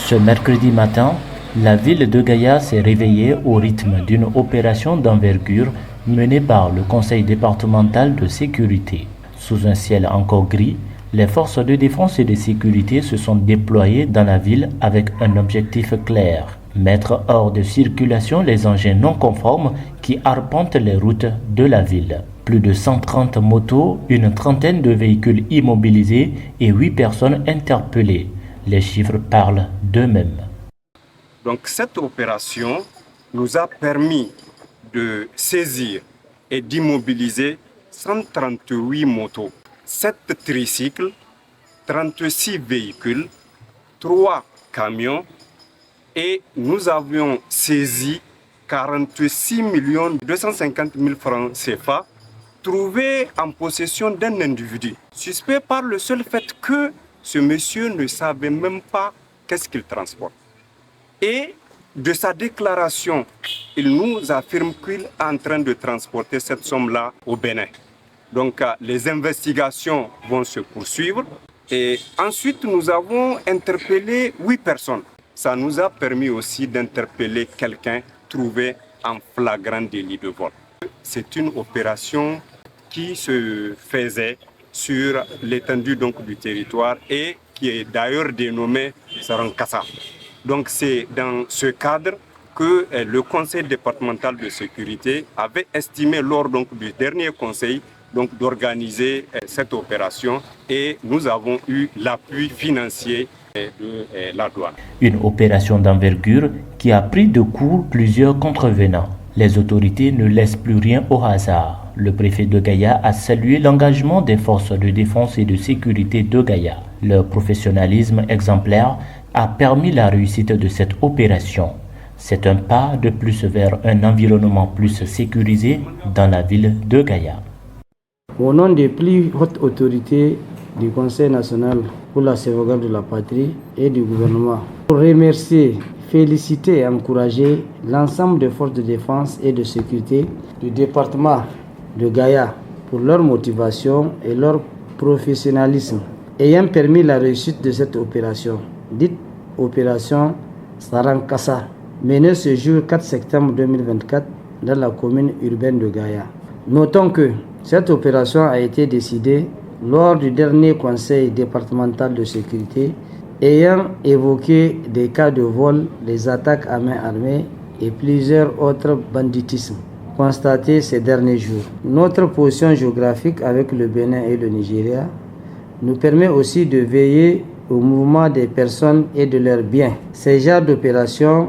Ce mercredi matin, la ville de Gaïa s'est réveillée au rythme d'une opération d'envergure menée par le conseil départemental de sécurité. Sous un ciel encore gris, les forces de défense et de sécurité se sont déployées dans la ville avec un objectif clair: mettre hors de circulation les engins non conformes qui arpentent les routes de la ville. Plus de 130 motos, une trentaine de véhicules immobilisés et 8 personnes interpellées. Les chiffres parlent d'eux-mêmes. Donc cette opération nous a permis de saisir et d'immobiliser 138 motos, 7 tricycles, 36 véhicules, 3 camions et nous avions saisi 46 250 000 francs CFA trouvés en possession d'un individu, suspect par le seul fait que ce monsieur ne savait même pas qu'est-ce qu'il transporte. Et de sa déclaration, il nous affirme qu'il est en train de transporter cette somme-là au Bénin. Donc les investigations vont se poursuivre. Et ensuite, nous avons interpellé 8 personnes. Ça nous a permis aussi d'interpeller quelqu'un trouvé en flagrant délit de vol. C'est une opération qui se faisait sur l'étendue du territoire et qui est d'ailleurs dénommée Sarankassa. Donc c'est dans ce cadre que le conseil départemental de sécurité avait estimé lors du dernier conseil d'organiser cette opération et nous avons eu l'appui financier de la douane. Une opération d'envergure qui a pris de court plusieurs contrevenants. Les autorités ne laissent plus rien au hasard. Le préfet de Gaïa a salué l'engagement des forces de défense et de sécurité de Gaïa. Leur professionnalisme exemplaire a permis la réussite de cette opération. C'est un pas de plus vers un environnement plus sécurisé dans la ville de Gaïa. Au nom des plus hautes autorités du Conseil national pour la sauvegarde de la patrie et du gouvernement, pour remercier, féliciter et encourager l'ensemble des forces de défense et de sécurité du département de Gaïa pour leur motivation et leur professionnalisme ayant permis la réussite de cette opération, dite opération Sarankassa, menée ce jour 4 septembre 2024 dans la commune urbaine de Gaïa. Notons que cette opération a été décidée lors du dernier conseil départemental de sécurité ayant évoqué des cas de vol, des attaques à main armée et plusieurs autres banditismes constatés ces derniers jours. Notre position géographique avec le Bénin et le Nigeria nous permet aussi de veiller au mouvement des personnes et de leurs biens. Ces genres d'opérations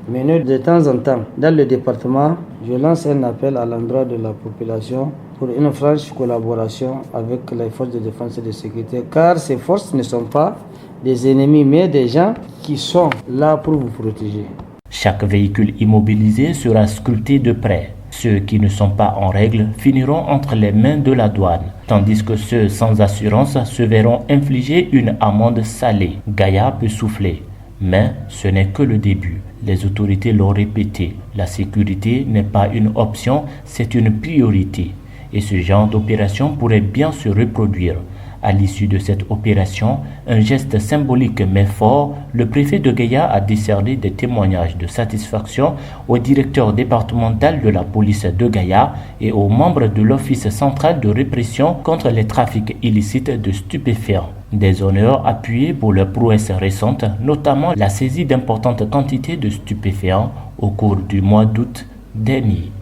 menées de temps en temps dans le département, je lance un appel à l'endroit de la population pour une franche collaboration avec les forces de défense et de sécurité, car ces forces ne sont pas des ennemis, mais des gens qui sont là pour vous protéger. Chaque véhicule immobilisé sera scruté de près. Ceux qui ne sont pas en règle finiront entre les mains de la douane, tandis que ceux sans assurance se verront infliger une amende salée. Gaïa peut souffler, mais ce n'est que le début. Les autorités l'ont répété, la sécurité n'est pas une option, c'est une priorité. Et ce genre d'opération pourrait bien se reproduire. À l'issue de cette opération, un geste symbolique mais fort, le préfet de Gaïa a décerné des témoignages de satisfaction au directeur départemental de la police de Gaïa et aux membres de l'Office central de répression contre les trafics illicites de stupéfiants. Des honneurs appuyés pour leurs prouesses récentes, notamment la saisie d'importantes quantités de stupéfiants au cours du mois d'août dernier.